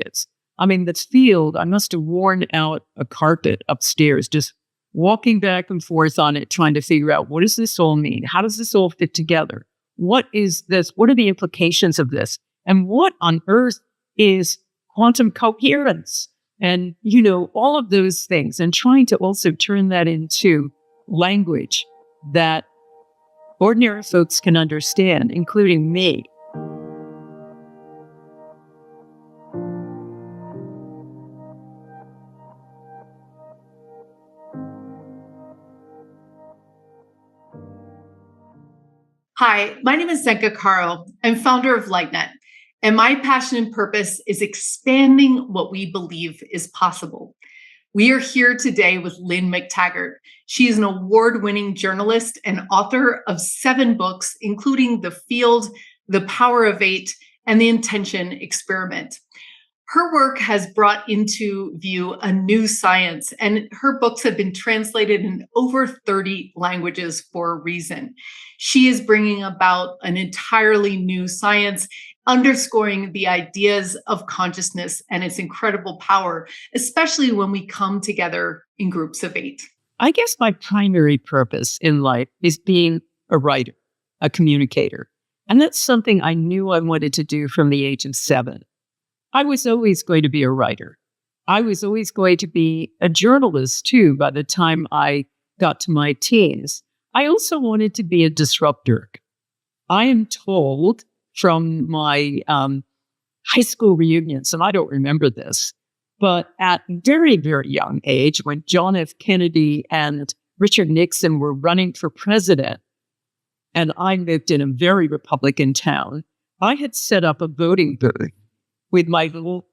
is. I mean, the field, I must have worn out a carpet upstairs, just walking back and forth on it, trying to figure out, what does this all mean? How does this all fit together? What is this? What are the implications of this? And what on earth is quantum coherence? And, all of those things, and trying to also turn that into language that ordinary folks can understand, including me. Hi, my name is Zenka Carl. I'm founder of LightNet, and my passion and purpose is expanding what we believe is possible. We are here today with Lynne McTaggart. She is an award-winning journalist and author of 7 books, including The Field, The Power of 8, and The Intention Experiment. Her work has brought into view a new science, and her books have been translated in over 30 languages for a reason. She is bringing about an entirely new science, underscoring the ideas of consciousness and its incredible power, especially when we come together in groups of 8. I guess my primary purpose in life is being a writer, a communicator. And that's something I knew I wanted to do from the age of 7. I was always going to be a writer. I was always going to be a journalist, too, by the time I got to my teens. I also wanted to be a disruptor. I am told from my high school reunions, and I don't remember this, but at a very, very young age, when John F. Kennedy and Richard Nixon were running for president, and I lived in a very Republican town, I had set up a voting booth with my little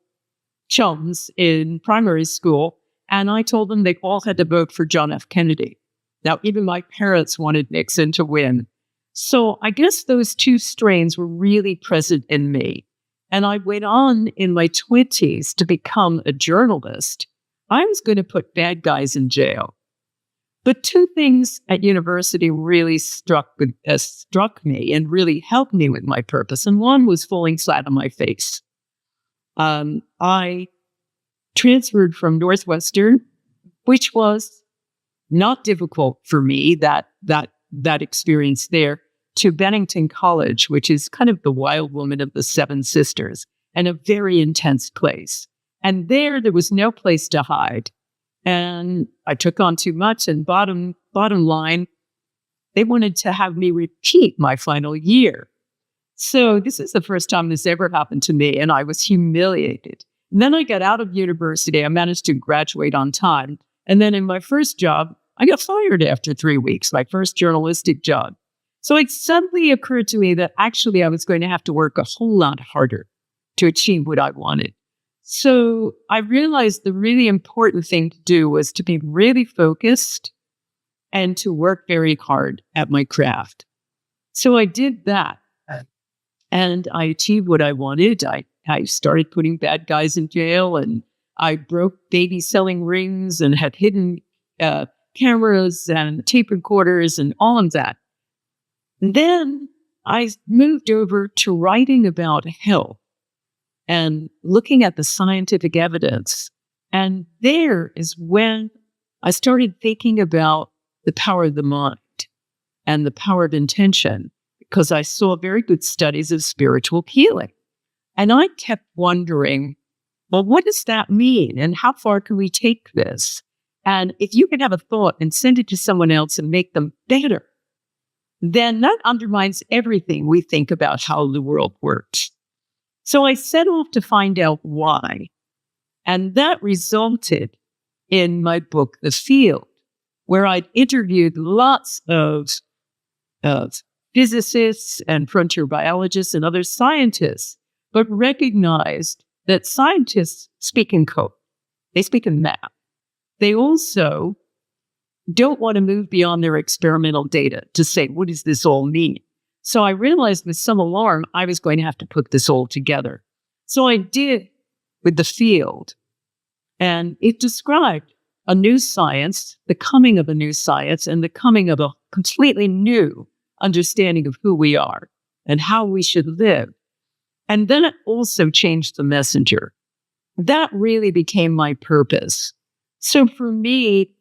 chums in primary school, and I told them they all had to vote for John F. Kennedy. Now, even my parents wanted Nixon to win. So I guess those 2 strains were really present in me. And I went on in my 20s to become a journalist. I was going to put bad guys in jail. But 2 things at university really struck me and really helped me with my purpose. And one was falling flat on my face. I transferred from Northwestern, which was not difficult for me, that experience there, to Bennington College, which is kind of the wild woman of the 7 sisters, and a very intense place. And there was no place to hide. And I took on too much, and bottom line, they wanted to have me repeat my final year. So this is the first time this ever happened to me, and I was humiliated. And then I got out of university. I managed to graduate on time. And then in my first job, I got fired after 3 weeks, my first journalistic job. So it suddenly occurred to me that actually I was going to have to work a whole lot harder to achieve what I wanted. So I realized the really important thing to do was to be really focused and to work very hard at my craft. So I did that. And I achieved what I wanted. I started putting bad guys in jail, and I broke baby selling rings and had hidden cameras and tape recorders and all of that. And then I moved over to writing about health and looking at the scientific evidence. And there is when I started thinking about the power of the mind and the power of intention, because I saw very good studies of spiritual healing. And I kept wondering, well, what does that mean? And how far can we take this? And if you can have a thought and send it to someone else and make them better, then that undermines everything we think about how the world works. So I set off to find out why. And that resulted in my book, The Field, where I'd interviewed lots of physicists and frontier biologists and other scientists, but recognized that scientists speak in code. They speak in math. They also don't want to move beyond their experimental data to say, what does this all mean? So I realized with some alarm, I was going to have to put this all together. So I did with The Field. And it described a new science, the coming of a new science, and the coming of a completely new understanding of who we are and how we should live. And then it also changed the messenger. that really became my purpose. So for me,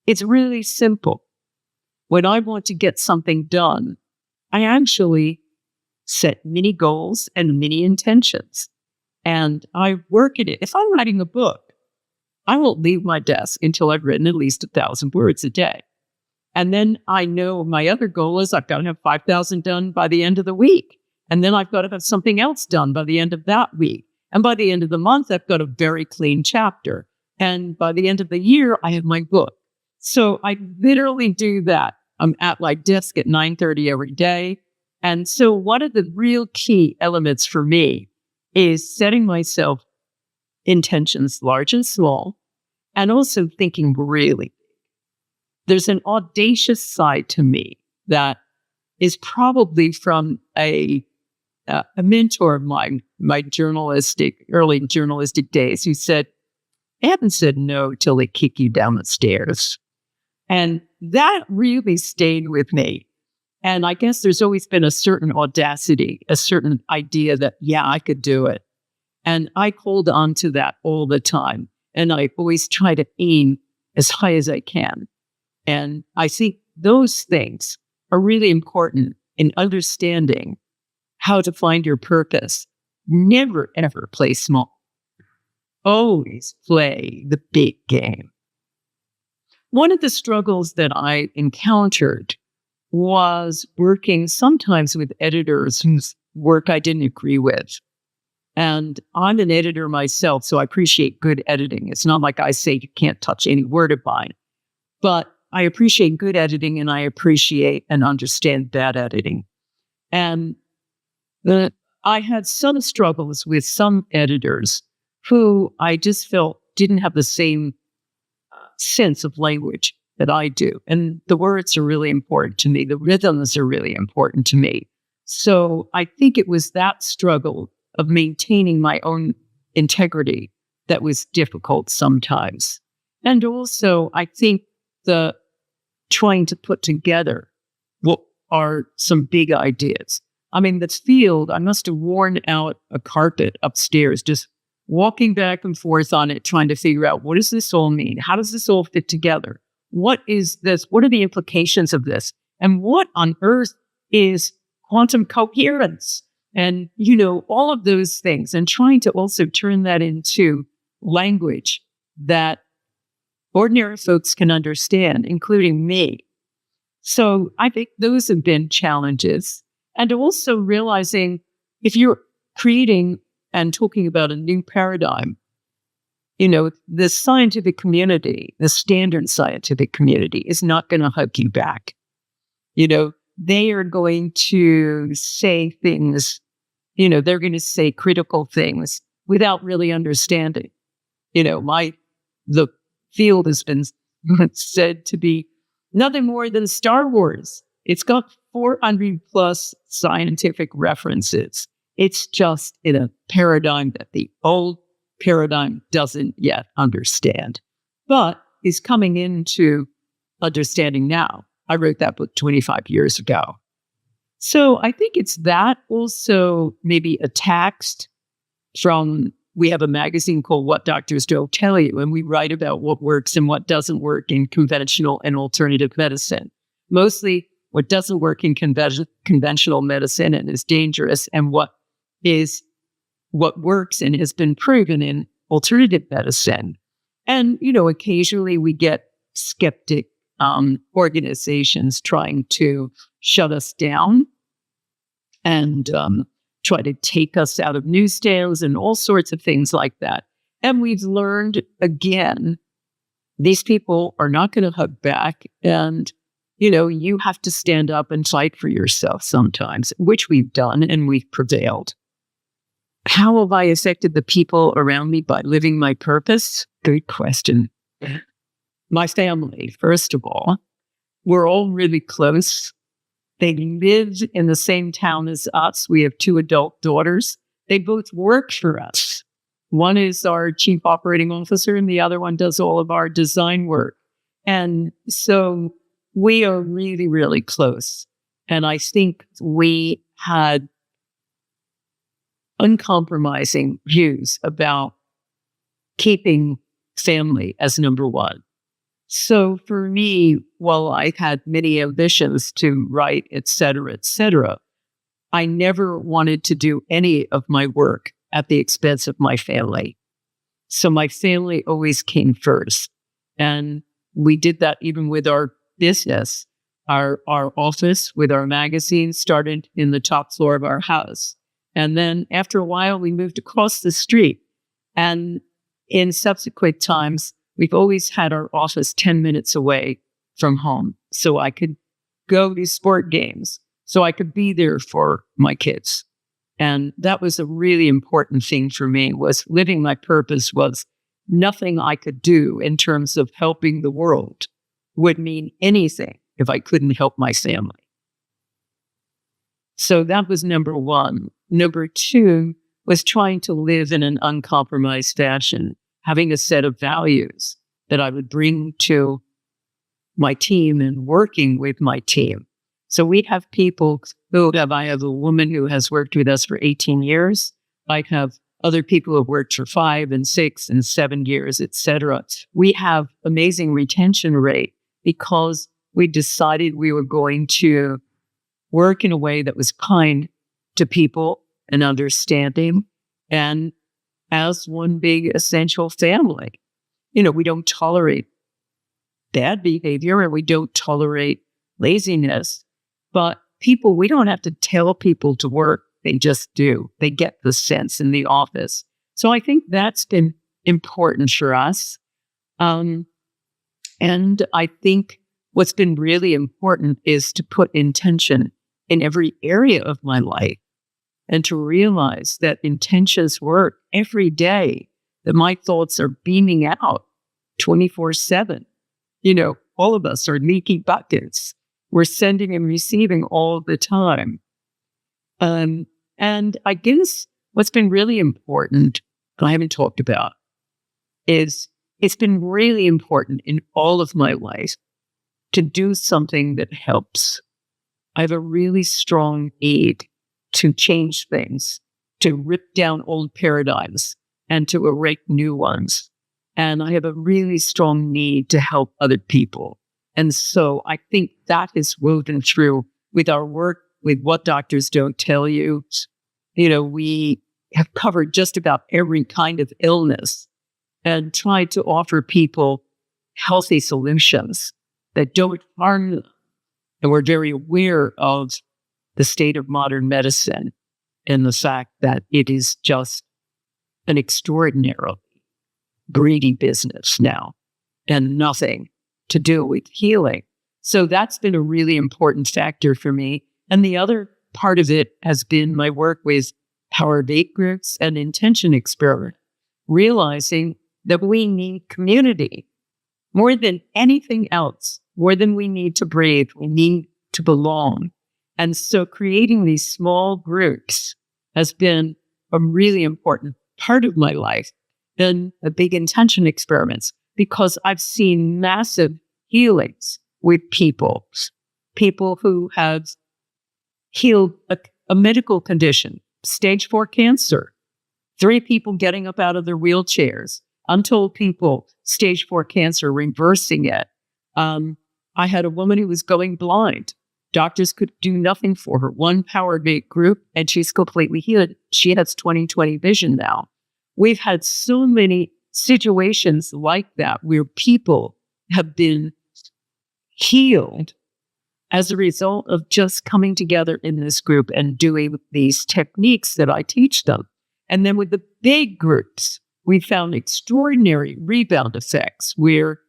it's really simple. When I want to get something done, I actually set mini goals and mini intentions. And I work at it. If I'm writing a book, I won't leave my desk until I've written at least 1,000 words a day. And then I know my other goal is I've got to have 5,000 done by the end of the week. And then I've got to have something else done by the end of that week. And by the end of the month, I've got a very clean chapter. And by the end of the year, I have my book. So I literally do that. I'm at my desk at 9:30 every day. And so one of the real key elements for me is setting myself intentions large and small, and also thinking really. There's an audacious side to me that is probably from a mentor of mine, my early journalistic days, who said, "I haven't said no till they kick you down the stairs." And that really stayed with me. And I guess there's always been a certain audacity, a certain idea that, yeah, I could do it. And I hold on to that all the time. And I always try to aim as high as I can. And I think those things are really important in understanding how to find your purpose. Never, ever play small. Always play the big game. One of the struggles that I encountered was working sometimes with editors whose work I didn't agree with. And I'm an editor myself, so I appreciate good editing. It's not like I say you can't touch any word of mine, but I appreciate good editing and I appreciate and understand bad editing. And I had some struggles with some editors who I just felt didn't have the same sense of language that I do. And the words are really important to me. The rhythms are really important to me. So I think it was that struggle of maintaining my own integrity that was difficult sometimes. And also, I think the trying to put together what are some big ideas. I mean, this field, I must have worn out a carpet upstairs, just walking back and forth on it, trying to figure out, what does this all mean? How does this all fit together? What is this? What are the implications of this? And what on earth is quantum coherence? And, all of those things, and trying to also turn that into language that ordinary folks can understand, including me. So I think those have been challenges. And also realizing if you're creating and talking about a new paradigm, the scientific community, the standard scientific community is not going to hug you back. They are going to say things, they're going to say critical things without really understanding. The field has been said to be nothing more than Star Wars. It's got 400 plus scientific references. It's just in a paradigm that the old paradigm doesn't yet understand, but is coming into understanding now. I wrote that book 25 years ago. So I think it's that, also maybe a text from, we have a magazine called What Doctors Don't Tell You, and we write about what works and what doesn't work in conventional and alternative medicine. Mostly what doesn't work in conventional medicine and is dangerous, and what works and has been proven in alternative medicine. And, occasionally we get skeptic organizations trying to shut us down and try to take us out of newsstands and all sorts of things like that. And we've learned, again, these people are not going to hug back. And, you have to stand up and fight for yourself sometimes, which we've done, and we've prevailed. How have I affected the people around me by living my purpose? Good question. My family, first of all, we're all really close. They live in the same town as us. We have 2 adult daughters. They both work for us. One is our chief operating officer, and the other one does all of our design work. And so we are really, really close. And I think we had uncompromising views about keeping family as number one. So for me, while I had many ambitions to write, et cetera, I never wanted to do any of my work at the expense of my family. So my family always came first. And we did that even with our business. Our office with our magazine started in the top floor of our house. And then after a while, we moved across the street. And in subsequent times, we've always had our office 10 minutes away from home. So I could go to sport games. So I could be there for my kids. And that was a really important thing for me, was living my purpose. Was nothing I could do in terms of helping the world would mean anything if I couldn't help my family. So that was number one. Number two was trying to live in an uncompromised fashion, having a set of values that I would bring to my team and working with my team. So we have people I have a woman who has worked with us for 18 years. I have other people who have worked for 5 and 6 and 7 years, et cetera. We have amazing retention rate because we decided we were going to work in a way that was kind to people and understanding, and as one big essential family. We don't tolerate bad behavior and we don't tolerate laziness, but we don't have to tell people to work. They just do. They get the sense in the office. So I think that's been important for us. And I think what's been really important is to put intention in every area of my life and to realize that intentions work every day, that my thoughts are beaming out 24/7. All of us are leaky buckets. We're sending and receiving all the time. And I guess what's been really important, I haven't talked about, is it's been really important in all of my life to do something that helps. I have a really strong need to change things, to rip down old paradigms and to erect new ones. And I have a really strong need to help other people. And so I think that is woven through with our work with What Doctors Don't Tell You. We have covered just about every kind of illness and tried to offer people healthy solutions that don't harm them. And we're very aware of the state of modern medicine and the fact that it is just an extraordinarily greedy business now and nothing to do with healing. So that's been a really important factor for me. And the other part of it has been my work with Power of 8 groups and intention experiment, realizing that we need community more than anything else, more than we need to breathe. We need to belong. And so creating these small groups has been a really important part of my life and a big intention experiments, because I've seen massive healings with people who have healed a medical condition, stage 4 cancer, 3 people getting up out of their wheelchairs, untold people, stage 4 cancer, reversing it. I had a woman who was going blind. Doctors could do nothing for her. 1 Power 8 group, and she's completely healed. She has 20/20 vision now. We've had so many situations like that where people have been healed as a result of just coming together in this group and doing these techniques that I teach them. And then with the big groups, we found extraordinary rebound effects where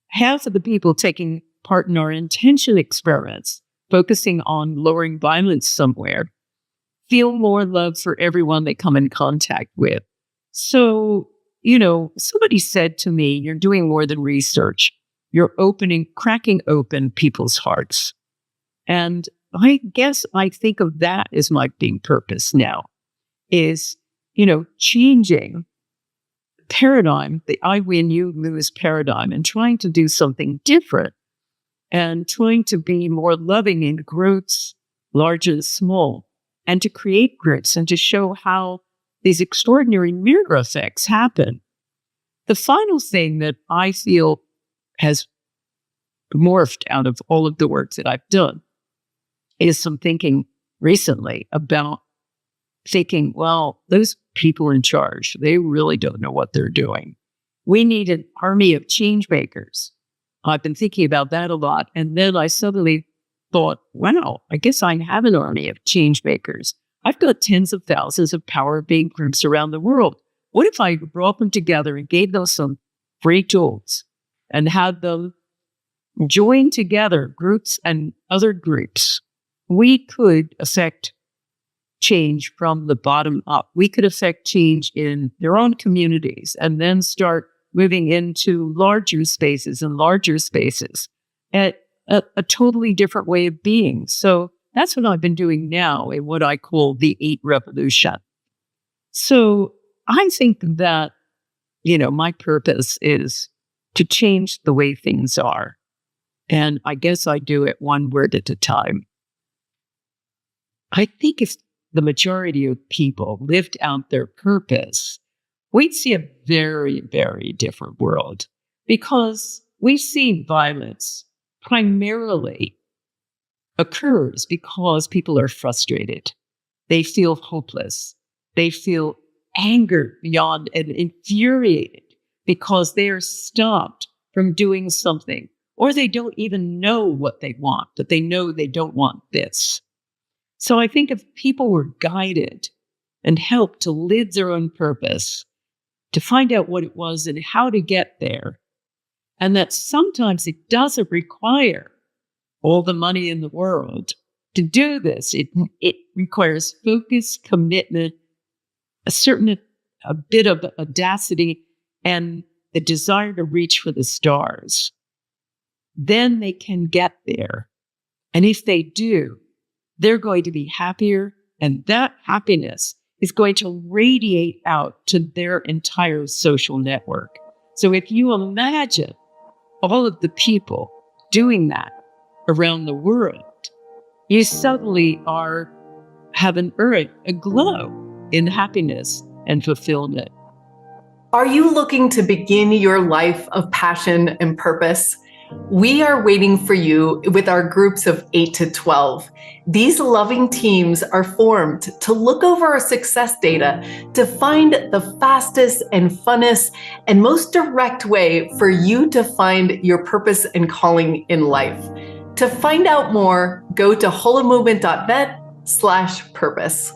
half of the people taking part in our intention experiments, focusing on lowering violence somewhere, feel more love for everyone they come in contact with. So, somebody said to me, you're doing more than research. You're cracking open people's hearts. And I guess I think of that as my big purpose now is, changing the paradigm, the I win, you lose paradigm, and trying to do something different and trying to be more loving in groups, large and small, and to create groups and to show how these extraordinary mirror effects happen. The final thing that I feel has morphed out of all of the work that I've done is some thinking recently about thinking, well, those people in charge, they really don't know what they're doing. We need an army of change makers. I've been thinking about that a lot. And then I suddenly thought, wow, I guess I have an army of change makers. I've got tens of thousands of power being groups around the world. What if I brought them together and gave them some free tools and had them join together, groups and other groups? We could affect change from the bottom up. We could affect change in their own communities and then start moving into larger spaces at a totally different way of being. So that's what I've been doing now in what I call the 8 revolution. So I think that, my purpose is to change the way things are. And I guess I do it one word at a time. I think if the majority of people lived out their purpose, we'd see a very, very different world, because we see violence primarily occurs because people are frustrated. They feel hopeless. They feel anger beyond and infuriated because they are stopped from doing something, or they don't even know what they want, but they know they don't want this. So I think if people were guided and helped to live their own purpose, to find out what it was and how to get there, and that sometimes it doesn't require all the money in the world to do this. It requires focus, commitment, a bit of audacity, and the desire to reach for the stars. Then they can get there. And if they do, they're going to be happier, and that happiness is going to radiate out to their entire social network. So if you imagine all of the people doing that around the world, you suddenly have an earth aglow in happiness and fulfillment. Are you looking to begin your life of passion and purpose? We are waiting for you with our groups of 8 to 12. These loving teams are formed to look over our success data to find the fastest and funnest and most direct way for you to find your purpose and calling in life. To find out more, go to holomovement.net/purpose.